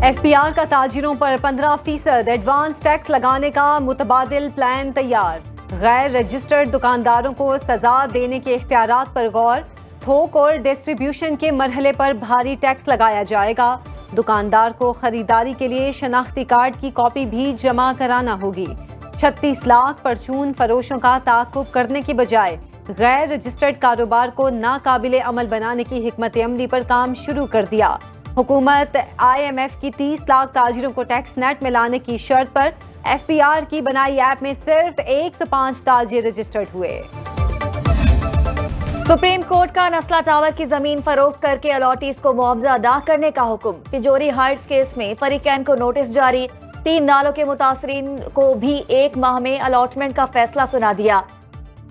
FPR का ताजिरों पर 15% advance tax लगाने का मुतबादिल प्लान तैयार। गैर रजिस्टर्ड दुकानदारों को सजा देने के इख्तियारात पर गौर। थोक और डिस्ट्रीब्यूशन के मरहले पर भारी टैक्स लगाया जाएगा। दुकानदार को खरीदारी के लिए शनाख्ती कार्ड की कॉपी भी जमा कराना होगी। 36 लाख परचून फरोशों का ताक़ुब करने की बजाय गैर रजिस्टर्ड कारोबार को नाकाबिले अमल बनाने की हिकमत अमली पर काम शुरू कर दिया। हुकूमत IMF की 30 लाख ताजिरों को टैक्स नेट में लाने की शर्त पर एफपीआर की बनाई ऐप में सिर्फ 105 ताजिर रजिस्टर्ड हुए। सुप्रीम कोर्ट का नस्ला टावर की जमीन फरोख्त करके अलॉटीज को मुआवजा अदा करने का हुक्म। तिजोरी हाइट्स केस में फरीकैन को नोटिस जारी। 3 नालों के मुतासरीन को भी 1 माह में अलॉटमेंट का फैसला सुना दिया।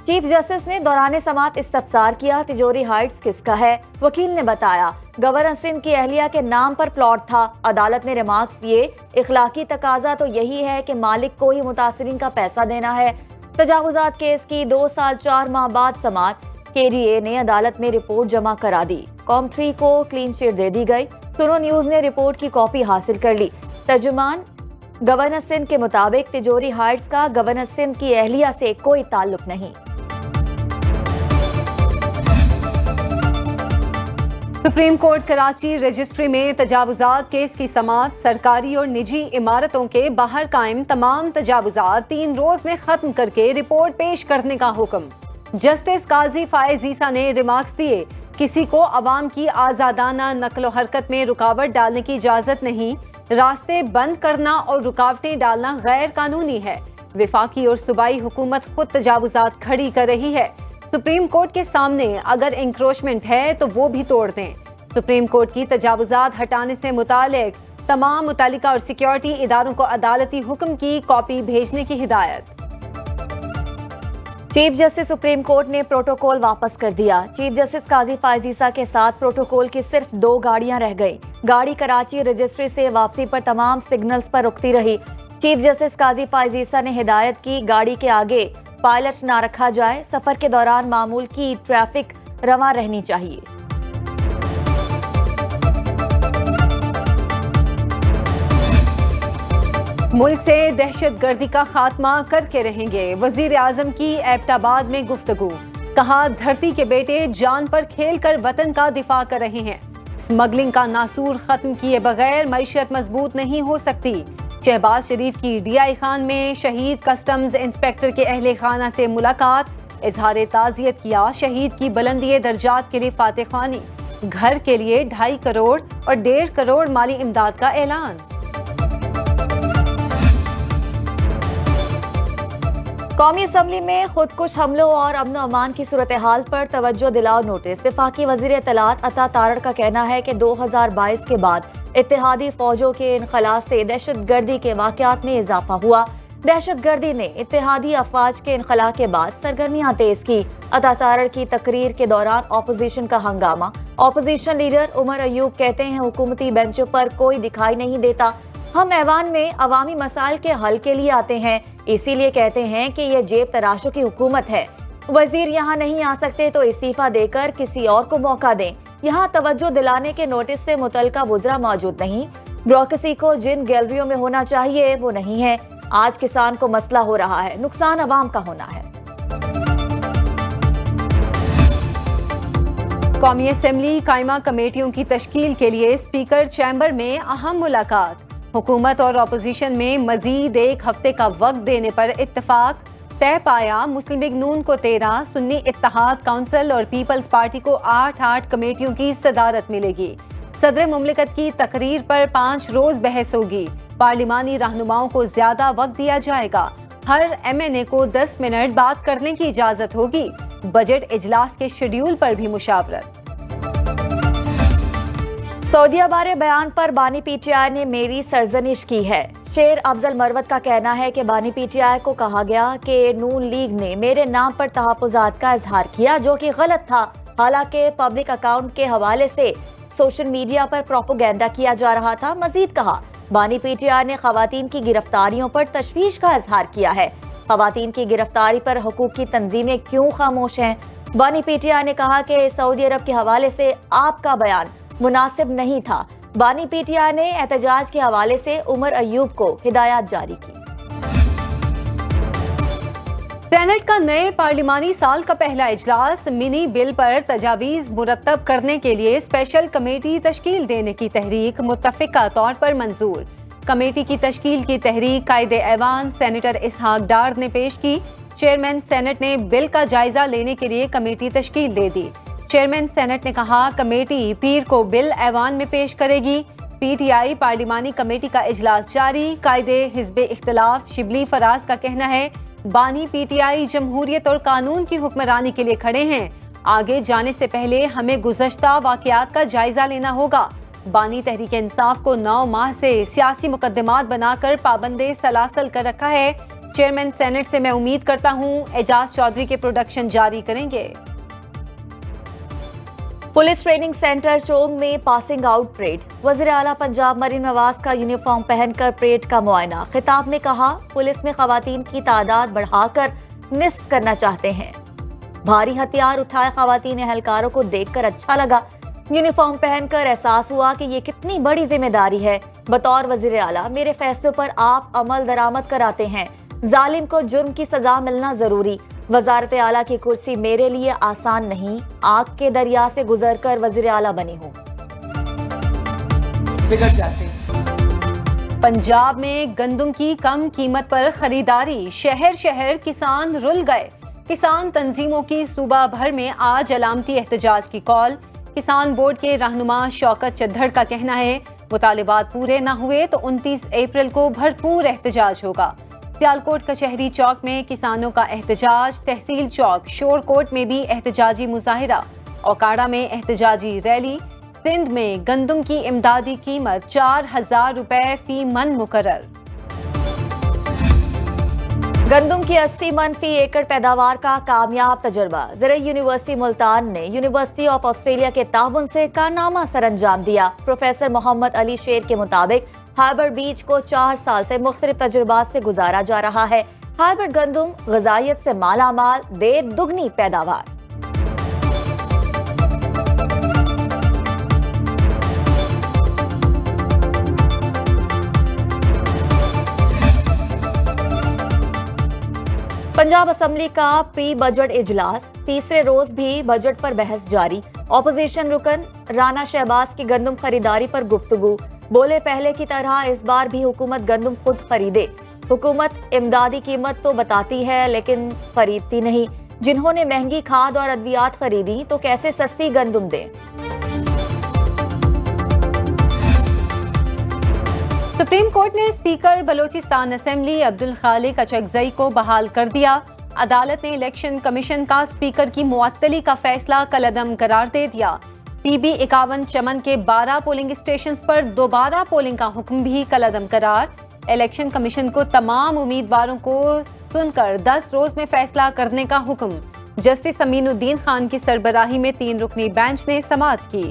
चीफ जस्टिस ने दौरान समात इस्तफसार किया, तिजोरी हाइट्स किसका है? वकील ने बताया गवर्नर सिंध की अहलिया के नाम पर प्लॉट था। अदालत ने रिमार्क्स दिए, इखलाकी तकाजा तो यही है कि मालिक को ही मुतासरीन का पैसा देना है। तजावुजात केस की 2 साल 4 माह बाद समात। KDA ने अदालत में रिपोर्ट जमा करा दी। कॉम 3 को क्लीन चिट दे दी गई। सुनो न्यूज ने रिपोर्ट की कॉपी हासिल कर ली। तर्जुमान गवर्नर सिंध के मुताबिक तिजोरी हाइट्स का गवर्नर सिंध की अहलिया से कोई ताल्लुक नहीं। सुप्रीम कोर्ट कराची रजिस्ट्री में तजावुजात केस की समात। सरकारी और निजी इमारतों के बाहर कायम तमाम तजावुजात 3 रोज में खत्म करके रिपोर्ट पेश करने का हुक्म। जस्टिस काजी फायज ईसा ने रिमार्क्स दिए, किसी को अवाम की आजादाना नकलो हरकत में रुकावट डालने की इजाजत नहीं। रास्ते बंद करना और रुकावटें डालना गैर कानूनी है। विफाकी और सूबाई हुकूमत खुद तजावुजात खड़ी कर रही है। सुप्रीम कोर्ट के सामने अगर इंक्रोचमेंट है तो वो भी तोड़ दें। सुप्रीम कोर्ट की तजावुजात हटाने से मुतालिक तमाम मुतालिका और सिक्योरिटी इदारों को अदालती हुक्म की कॉपी भेजने की हिदायत। चीफ जस्टिस सुप्रीम कोर्ट ने प्रोटोकॉल वापस कर दिया। चीफ जस्टिस काजी फायज ईसा के साथ प्रोटोकॉल की सिर्फ 2 गाड़ियां रह गई। गाड़ी कराची रजिस्ट्री से वापसी पर तमाम सिग्नल्स पर रुकती रही। चीफ जस्टिस काजी फायज ईसा ने हिदायत की, गाड़ी के आगे पायलट ना रखा जाए। सफर के दौरान मामूल की ट्रैफिक रवा रहनी चाहिए। मुल्क से दहशतगर्दी का खात्मा करके रहेंगे। वजीर आजम की एबटाबाद में गुफ्तगू। कहा, धरती के बेटे जान पर खेल कर वतन का दिफा कर रहे हैं। स्मगलिंग का नासूर खत्म किए बगैर मईशत मजबूत नहीं हो सकती। शहबाज शरीफ की DI खान में शहीद कस्टम्स इंस्पेक्टर के अहले खाना से मुलाकात। इजहार ताज़ियत किया, शहीद की बुलंदी दर्जात के लिए फातिह ख्वानी। घर के लिए 2.5 करोड़ और 1.5 करोड़ माली इमदाद का ऐलान। कौमी असम्बली में खुदकुश हमलों और अमन अमान की सूरत हाल पर तवज्जो दिलाओ नोटिस। वफाकी वजीर इत्तलात अता तारड़ का कहना है कि 2022 के बाद इत्तेहादी फौजों के इनखला से दहशतगर्दी के वाकयात में इजाफा हुआ। दहशतगर्दी ने इत्तेहादी अफवाज के इनखला के बाद सरगर्मियां तेज की। अता तारड़ की तकरीर के दौरान ऑपोजिशन का हंगामा। ऑपोजिशन लीडर उमर अयूब कहते हैं, हुकूमती बेंचों पर कोई दिखाई नहीं देता। हम ऐवान में अवामी मसाइल के हल के लिए आते हैं, इसीलिए कहते हैं कि यह जेब तराशों की हुकूमत है। वजीर यहाँ नहीं आ सकते तो इस्तीफा देकर किसी और को मौका दें। यहाँ तवज्जो दिलाने के नोटिस से मुतलका वुज़रा मौजूद नहीं। ब्यूरोक्रेसी को जिन गैलरियों में होना चाहिए वो नहीं है। आज किसान को मसला हो रहा है, नुकसान अवाम का होना है। कौमी असेंबली कायमा कमेटियों की तश्कील के लिए स्पीकर चैम्बर में अहम मुलाकात। हुकूमत और अपोजिशन में मजीद 1 हफ्ते का वक्त देने पर इत्तफाक तय पाया। मुस्लिम लीग नून को 13, सुन्नी इत्तेहाद काउंसिल और पीपल्स पार्टी को 8 कमेटियों की सदारत मिलेगी। सदर मुमलिकत की तकरीर पर 5 रोज बहस होगी। पार्लिमानी रहनुमाओं को ज्यादा वक्त दिया जाएगा। हर MNA को 10 मिनट बात करने की इजाजत होगी। बजट इजलास के शेड्यूल पर भी मुशावरत। सऊदीया बारे बयान पर बानी PTI ने मेरी सरजनिश की है। शेर अफजल मरवत का कहना है कि बानी PTI को कहा गया कि नून लीग ने मेरे नाम पर तहफ़्फ़ुज़ात का इजहार किया, जो कि गलत था। हालांकि पब्लिक अकाउंट के हवाले से सोशल मीडिया पर प्रोपेगेंडा किया जा रहा था। मजीद कहा, बानी PTI ने खवातीन की गिरफ्तारियों पर तशवीश का इजहार किया है। खवातीन की गिरफ्तारी पर हुकूक की तंजीमें क्यों खामोश हैं? बानी PTI ने कहा कि सऊदी अरब के हवाले से आपका बयान मुनासिब नहीं था। बानी पीटीआई ने एहतजाज के हवाले से उमर अयूब को हिदायत जारी की। सेनेट का नए पार्लिमानी साल का पहला इजलास मिनी बिल पर तजावीज मुरतब करने के लिए स्पेशल कमेटी तश्कील देने की तहरीक मुत्तफिका तौर पर मंजूर। कमेटी की तश्कील की तहरीक कायदे ऐवान सेनेटर इसहाक डार ने पेश की। चेयरमैन सेनेट ने बिल का जायजा लेने के लिए कमेटी तश्कील दे दी। चेयरमैन सेनेट ने कहा कमेटी पीर को बिल ऐवान में पेश करेगी। पीटीआई पार्लिमानी कमेटी का इजलास जारी। कायदे हिज़्ब इख्तिलाफ शिबली फराज का कहना है बानी पीटीआई जमहूरियत और कानून की हुक्मरानी के लिए खड़े हैं। आगे जाने से पहले हमें गुज़श्ता वाक़यात का जायजा लेना होगा। बानी तहरीक इंसाफ को 9 माह से सियासी मुकदमात बनाकर पाबंदे सलासल कर रखा है। चेयरमैन सेनेट से मैं उम्मीद करता हूं एजाज चौधरी के प्रोडक्शन जारी करेंगे। पुलिस ट्रेनिंग सेंटर चोंग में पासिंग आउट परेड। वज़ीर आला पंजाब मरीम नवाज का यूनिफॉर्म पहनकर परेड का मुआयना। खिताब में कहा पुलिस में खवातीन की तादाद बढ़ाकर निस्फ करना चाहते हैं। भारी हथियार उठाए खवातीन एहलकारों को देखकर अच्छा लगा। यूनिफॉर्म पहनकर एहसास हुआ कि ये कितनी बड़ी जिम्मेदारी है। बतौर वज़ीर आला मेरे फैसलों पर आप अमल दरामद कराते हैं। जालिम को जुर्म की सजा मिलना जरूरी। वजारत आला की कुर्सी मेरे लिए आसान नहीं। आग के दरिया से गुजरकर वज़ीर आला बनी हूँ। बिगड़ जाते। पंजाब में गंदम की कम कीमत पर खरीदारी। शहर शहर किसान रुल गए। किसान तंजीमों की सूबा भर में आज अलामती एहतजाज की कॉल। किसान बोर्ड के रहनुमा शौकत चद्दड़ का कहना है मुतालिबात पूरे न हुए तो 29 अप्रैल को भरपूर एहतजाज होगा। सियालकोट कचहरी चौक में किसानों का एहतजाज। तहसील चौक शोरकोट में भी एहतजाजी मुजाहिरा। ओकाड़ा में एहतजाजी रैली। सिंध में गंदम की इमदादी कीमत 4000 रुपए फी मन मुकर्रर। गंदम की 80 मन फी एकड़ पैदावार का कामयाब तजुर्बा। ज़राई यूनिवर्सिटी मुल्तान ने यूनिवर्सिटी ऑफ ऑस्ट्रेलिया के ताउन से कारनामा सरअंजाम दिया। प्रोफेसर मोहम्मद अली शेर के मुताबिक हार्बर बीच को 4 साल से मुख्तलिफ तजुर्बात से गुजारा जा रहा है। हार्बर गंदम ग़िज़ाइयत से मालामाल, दे दुगनी पैदावार। पंजाब असम्बली का प्री बजट इजलास। तीसरे रोज भी बजट पर बहस जारी। ऑपोजिशन रुकन राना शहबाज की गंदम खरीदारी पर गुफ्तगू। बोले पहले की तरह इस बार भी हुकूमत गंदम खुद खरीदे। हुकूमत इमदादी कीमत तो बताती है लेकिन खरीदती नहीं। जिन्होंने महंगी खाद और अद्वियात खरीदी तो कैसे सस्ती गंदम दें। सुप्रीम कोर्ट ने स्पीकर बलोचिस्तान असेंबली अब्दुल खालिक अचकजई को बहाल कर दिया। अदालत ने इलेक्शन कमीशन का स्पीकर की मुअत्तली का फैसला कलअदम करार दे दिया। PB 51 चमन के 12 पोलिंग स्टेशंस पर दोबारा पोलिंग का हुक्म भी कलअदम करार। इलेक्शन कमीशन को तमाम उम्मीदवारों को सुनकर 10 रोज में फैसला करने का हुक्म। जस्टिस अमीनुद्दीन खान की सरबराही में 3 रुकनी बेंच ने समाअत की।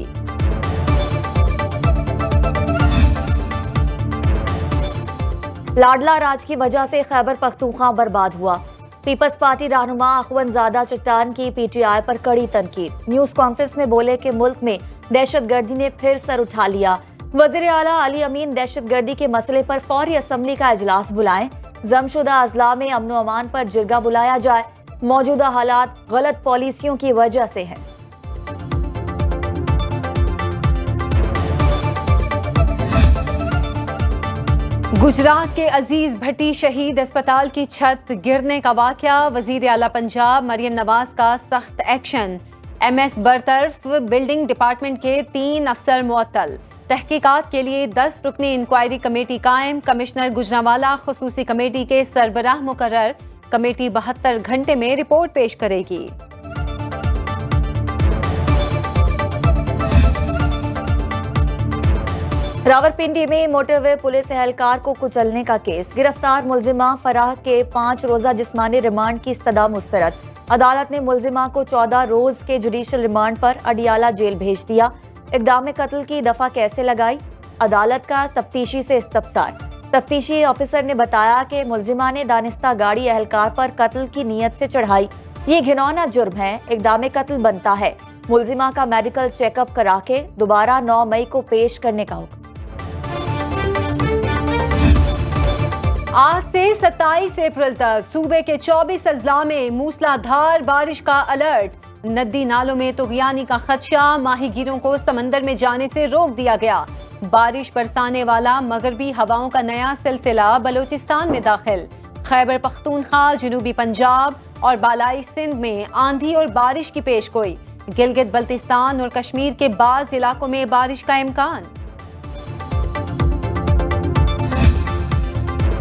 लाडला राज की वजह से खैबर पख्तूनख्वा बर्बाद हुआ। पीपल्स पार्टी रहनुमा अखवंजादा चट्टान की पीटीआई पर कड़ी तनकीद। न्यूज कॉन्फ्रेंस में बोले कि मुल्क में दहशतगर्दी ने फिर सर उठा लिया। वज़ीर आला अली अमीन दहशतगर्दी के मसले पर फौरी असम्बली का इजलास बुलाएं। जमशुदा अजला में अमन अमान पर जिरगा बुलाया जाए। मौजूदा हालात गलत पॉलिसियों की वजह से है। गुजरात के अजीज भट्टी शहीद अस्पताल की छत गिरने का वाकया। वजीर आला पंजाब मरियम नवाज का सख्त एक्शन। MS बरतरफ। बिल्डिंग डिपार्टमेंट के 3 अफसर मुअत्तल। तहकीकात के लिए 10 रुकनी इंक्वायरी कमेटी कायम। कमिश्नर गुजरांवाला खुसूसी कमेटी के सरबराह मुकर्रर। कमेटी 72 घंटे में रिपोर्ट पेश करेगी। रावलपिंडी में मोटरवे पुलिस एहलकार को कुचलने का केस। गिरफ्तार मुलजिमा फराह के 5 रोजा जिस्मानी रिमांड की इस्तदा मुस्तरद। अदालत ने मुलजिमा को 14 रोज के जुडिशल रिमांड पर अडियाला जेल भेज दिया। इक़दाम कत्ल की दफा कैसे लगाई, अदालत का तफ्तीशी से इस्तफसार। तफ्तीशी ऑफिसर ने बताया कि मुलजिमा ने दानिस्ता गाड़ी एहलकार पर कत्ल की नीयत से चढ़ाई। ये घिनौना जुर्म है, इक़दाम कत्ल बनता है। मुलजिमा का मेडिकल चेकअप करा के दोबारा 9 मई को पेश करने का हुक्म। आज से 27 अप्रैल तक सूबे के 24 अजला में मूसलाधार बारिश का अलर्ट। नदी नालों में तुगयानी का खदशा, माहीगीरों को समंदर में जाने से रोक दिया गया। बारिश बरसाने वाला मगरबी हवाओं का नया सिलसिला बलोचिस्तान में दाखिल। खैबर पख्तूनख्वा, जनूबी पंजाब और बालाई सिंध में आंधी और बारिश की पेशगोई। गिलगित बल्तिस्तान और कश्मीर के बाज इलाकों में बारिश का इम्कान।